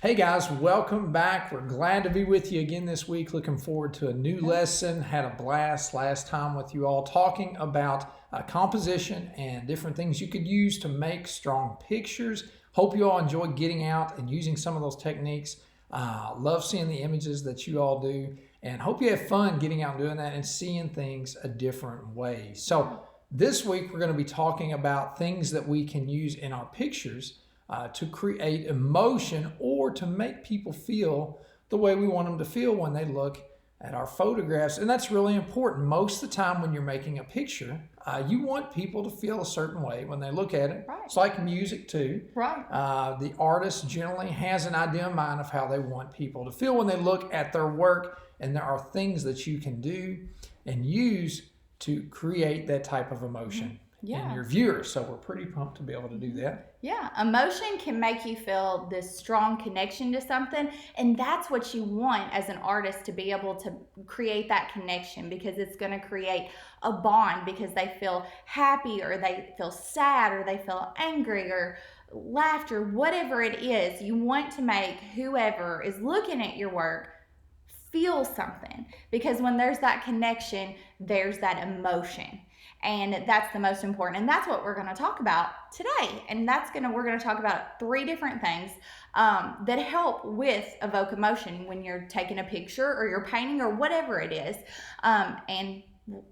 Hey guys, welcome back. We're glad to be with you again this week. Looking forward to a new lesson. Had a blast last time with you all talking about composition and different things you could use to make strong pictures. Hope you all enjoy getting out and using some of those techniques. Love seeing the images that you all do, and hope you have fun getting out and doing that and seeing things a different way. So this week we're going to be talking about things that we can use in our pictures to create emotion or to make people feel the way we want them to feel when they look at our photographs. And that's really important. Most of the time when you're making a picture, you want people to feel a certain way when they look at it. Right. It's like music too. Right. The artist generally has an idea in mind of how they want people to feel when they look at their work. And there are things that you can do and use to create that type of emotion in your viewers. So we're pretty pumped to be able to do that. Yeah, emotion can make you feel this strong connection to something, and that's what you want as an artist, to be able to create that connection, because it's going to create a bond, because they feel happy or they feel sad or they feel angry or laughter, whatever it is. You want to make whoever is looking at your work feel something, because when there's that connection, there's that emotion. And that's the most important. And that's what we're going to talk about today. And we're going to talk about 3 different things that help with evoke emotion when you're taking a picture or you're painting or whatever it is. And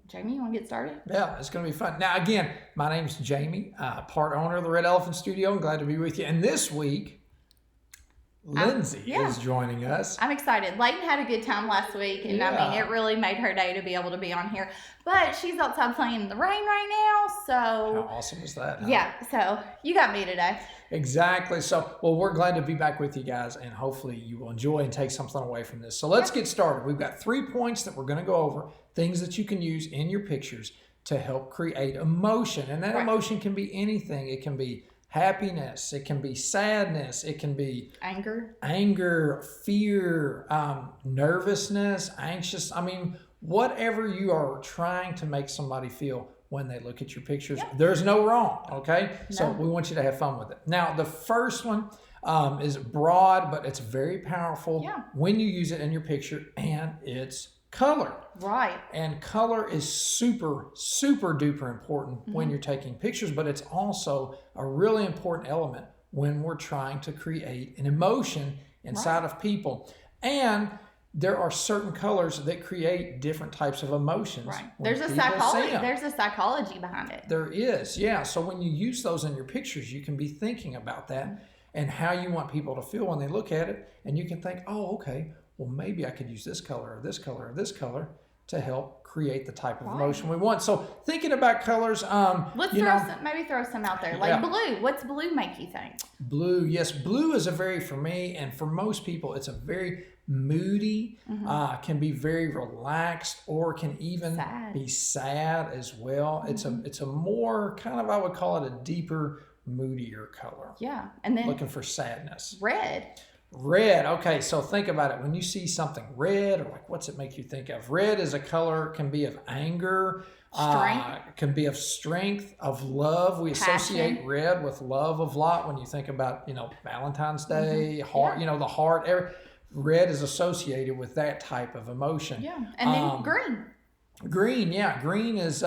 Jamie, you want to get started? Yeah, it's going to be fun. Now, again, my name's Jamie, part owner of the Red Elephant Studio. I'm glad to be with you. And this week, Lindsay is joining us. I'm excited. Layton had a good time last week, and I mean, it really made her day to be able to be on here. But she's outside playing in the rain right now, so... How awesome is that? Huh? Yeah, so you got me today. Exactly. So, well, we're glad to be back with you guys, and hopefully you will enjoy and take something away from this. So let's get started. We've got 3 points that we're going to go over, things that you can use in your pictures to help create emotion. And that emotion can be anything. It can be happiness, it can be sadness, it can be anger, fear, nervousness, anxious. I mean, whatever you are trying to make somebody feel when they look at your pictures, there's no wrong, okay? No. So we want you to have fun with it. Now, the first one is broad, but it's very powerful when you use it in your picture, and it's color. Right. And color is super, super duper important when you're taking pictures, but it's also a really important element when we're trying to create an emotion inside of people. And there are certain colors that create different types of emotions. Right. There's a psychology behind it. There is, yeah. So when you use those in your pictures, you can be thinking about that and how you want people to feel when they look at it. And you can think, oh, okay, well, maybe I could use this color or this color or this color to help create the type of emotion we want. So thinking about colors, let's throw some out there. Like blue. What's blue make you think? Blue, yes. Blue is for me, and for most people, it's a very moody, can be very relaxed, or can even be sad as well. It's a more kind of, I would call it a deeper, moodier color. Yeah. And then looking for sadness. Red, okay, so think about it. When you see something red, or like, what's it make you think of? Red is a color, can be of anger, can be of strength, of love. We associate red with love a lot when you think about, Valentine's Day, heart, the heart. Red is associated with that type of emotion. Yeah, and then green. Green is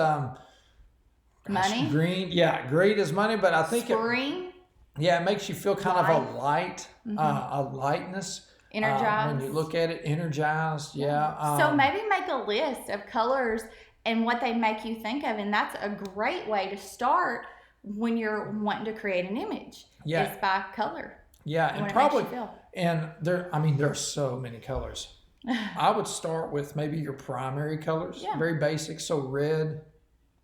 money. Green is money, but I think spring. It makes you feel kind of a light, a lightness. Energized. When you look at it, energized, so maybe make a list of colors and what they make you think of, and that's a great way to start when you're wanting to create an image. Yeah. It's by color. Yeah, and probably, and there are so many colors. I would start with maybe your primary colors, very basic. So red,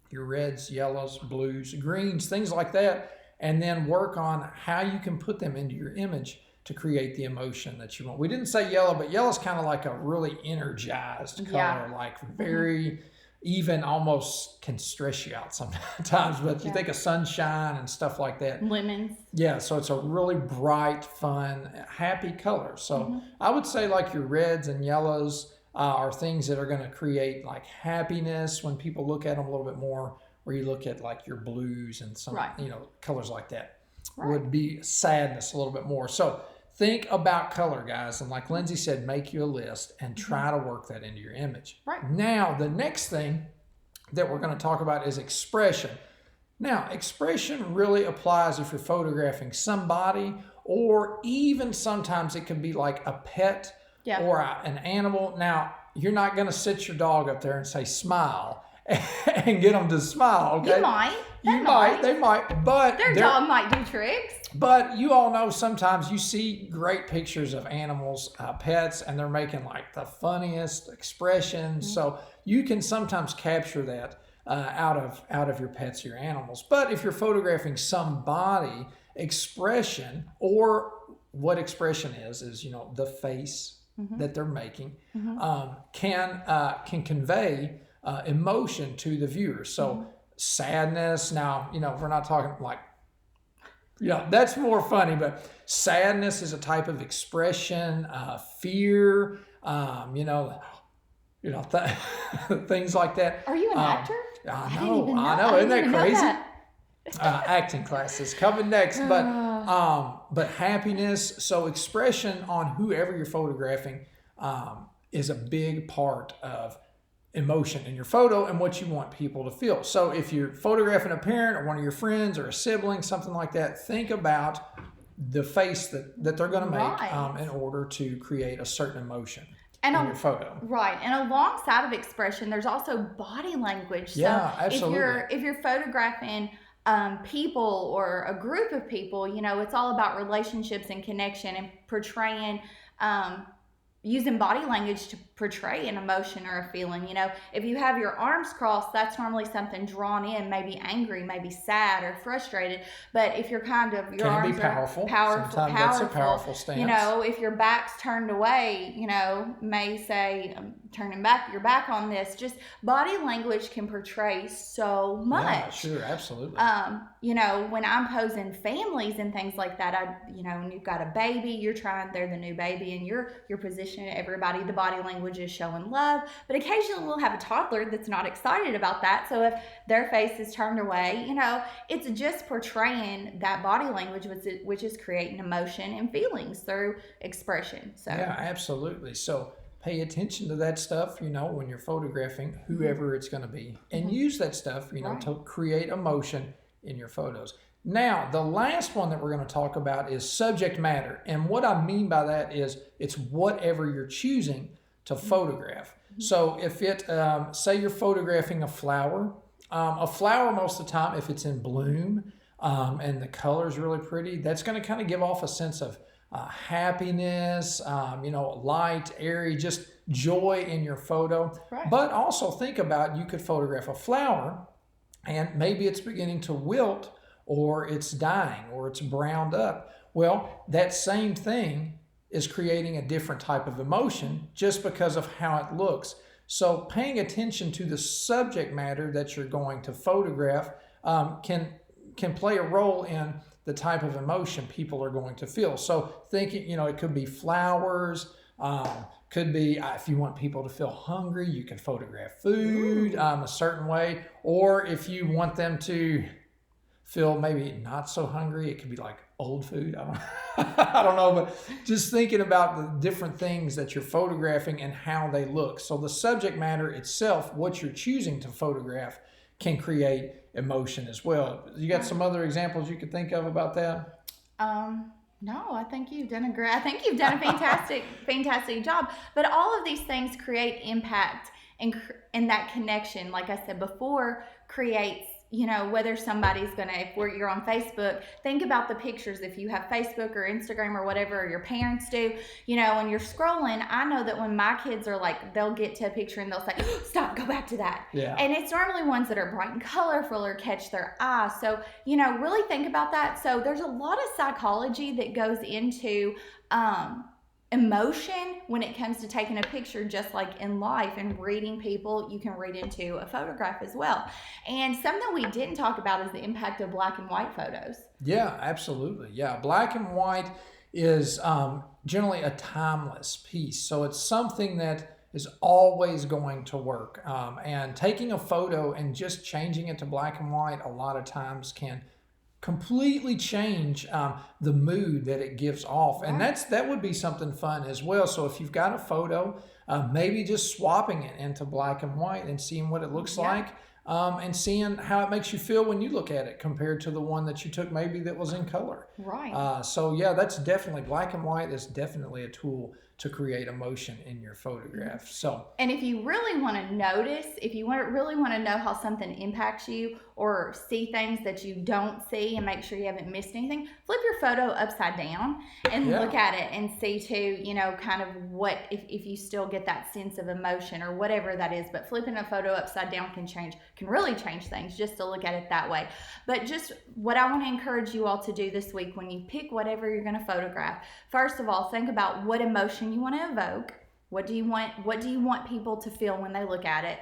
your reds, yellows, blues, greens, things like that. And then work on how you can put them into your image to create the emotion that you want. We didn't say yellow, but yellow is kind of like a really energized color, like very even, almost can stress you out sometimes. But you think of sunshine and stuff like that. Lemons. Yeah, so it's a really bright, fun, happy color. So I would say like your reds and yellows are things that are going to create like happiness when people look at them a little bit more. Where you look at like your blues and some colors like that would be sadness a little bit more. So think about color, guys. And like Lindsay said, make you a list and try to work that into your image. Right. Now, the next thing that we're going to talk about is expression. Now, expression really applies if you're photographing somebody, or even sometimes it could be like a pet or an animal. Now, you're not going to sit your dog up there and say, smile, and get them to smile, okay? You might. They might, but their dog might do tricks. But you all know sometimes you see great pictures of animals, pets, and they're making like the funniest expressions. So you can sometimes capture that out of your pets, your animals. But if you're photographing somebody, expression, or what expression is the face that they're making, can convey emotion to the viewer. So sadness. Now, we're not talking like, that's more funny, but sadness is a type of expression, fear, things like that. Are you an actor? I know. Isn't that crazy? Acting classes coming next, but happiness. So expression on whoever you're photographing is a big part of emotion in your photo and what you want people to feel. So if you're photographing a parent or one of your friends or a sibling, something like that, think about the face that they're going to make in order to create a certain emotion in your photo. Right. And alongside of expression, there's also body language. So absolutely. If you're photographing people or a group of people, it's all about relationships and connection and portraying using body language to portray an emotion or a feeling. If you have your arms crossed, that's normally something drawn in, maybe angry, maybe sad or frustrated. But if you're kind of, your arms be powerful. are powerful. Sometimes that's a powerful stance. If your back's turned away, may say, turning back, your back on this. Just body language can portray so much. Yeah, sure, absolutely. When I'm posing families and things like that, when you've got a baby, they're the new baby, and you're positioning everybody, the body language is showing love. But occasionally we'll have a toddler that's not excited about that. So if their face is turned away, it's just portraying that body language, which is creating emotion and feelings through expression. So yeah, absolutely. So pay attention to that stuff, when you're photographing whoever it's going to be, and use that stuff, to create emotion in your photos. Now, the last one that we're going to talk about is subject matter. And what I mean by that is it's whatever you're choosing to photograph. So if say you're photographing a flower most of the time, if it's in bloom and the color's really pretty, that's going to kind of give off a sense of happiness, light, airy, just joy in your photo. Right. But also think about, you could photograph a flower and maybe it's beginning to wilt, or it's dying, or it's browned up. Well, that same thing is creating a different type of emotion just because of how it looks. So paying attention to the subject matter that you're going to photograph can play a role in the type of emotion people are going to feel. So thinking, it could be flowers, could be if you want people to feel hungry, you can photograph food a certain way. Or if you want them to feel maybe not so hungry, it could be like old food. I don't know, but just thinking about the different things that you're photographing and how they look. So the subject matter itself, what you're choosing to photograph, can create emotion as well. You got some other examples you could think of about that? No, I think you've done a fantastic job. But all of these things create impact, and that connection, like I said before, creates, whether somebody's if you're on Facebook, think about the pictures. If you have Facebook or Instagram or whatever, or your parents do, when you're scrolling, I know that when my kids are they'll get to a picture and they'll say, stop, go back to that. Yeah. And it's normally ones that are bright and colorful or catch their eye. So, really think about that. So there's a lot of psychology that goes into, emotion when it comes to taking a picture, just like in life and reading people, you can read into a photograph as well. And something we didn't talk about is the impact of black and white photos. Yeah, absolutely. Yeah, black and white is generally a timeless piece. So it's something that is always going to work. And taking a photo and just changing it to black and white a lot of times can completely change the mood that it gives off. And that would be something fun as well. So if you've got a photo, maybe just swapping it into black and white and seeing what it looks like. And seeing how it makes you feel when you look at it compared to the one that you took maybe that was in color. Right. So yeah, that's definitely black and white is definitely a tool to create emotion in your photograph. So, and if you really want to notice, if you really want to know how something impacts you or see things that you don't see and make sure you haven't missed anything, flip your photo upside down and look at it and see too, you know, kind of what, if you still get that sense of emotion or whatever that is. But flipping a photo upside down can really change things just to look at it that way. But just what I want to encourage you all to do this week when you pick whatever you're going to photograph, first of all, think about what emotion you want to evoke. What do you want people to feel when they look at it?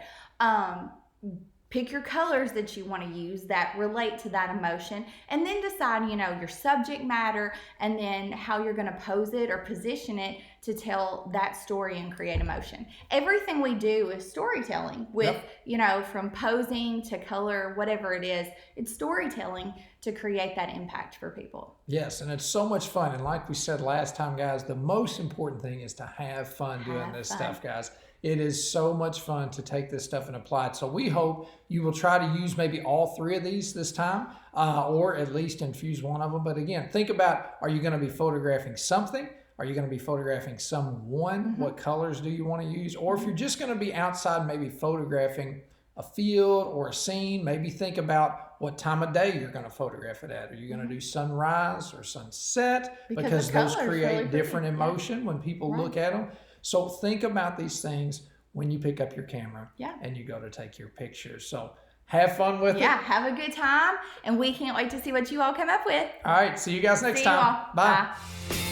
Pick your colors that you want to use that relate to that emotion, and then decide, you know, your subject matter and then how you're going to pose it or position it to tell that story and create emotion. Everything we do is storytelling with, you know, from posing to color, whatever it is, it's storytelling to create that impact for people. Yes, and it's so much fun. And like we said last time, guys, the most important thing is to have fun doing this stuff, guys. It is so much fun to take this stuff and apply it. So we hope you will try to use maybe all three of these this time, or at least infuse one of them. But again, think about, are you going to be photographing something? Are you going to be photographing someone? What colors do you want to use? Or if you're just going to be outside, maybe photographing a field or a scene, maybe think about what time of day you're going to photograph it at. Are you going to do sunrise or sunset? Because those create really different emotion when people look at them. So think about these things when you pick up your camera and you go to take your pictures. So have fun with it. Yeah, have a good time. And we can't wait to see what you all come up with. All right. See you guys next time. Bye.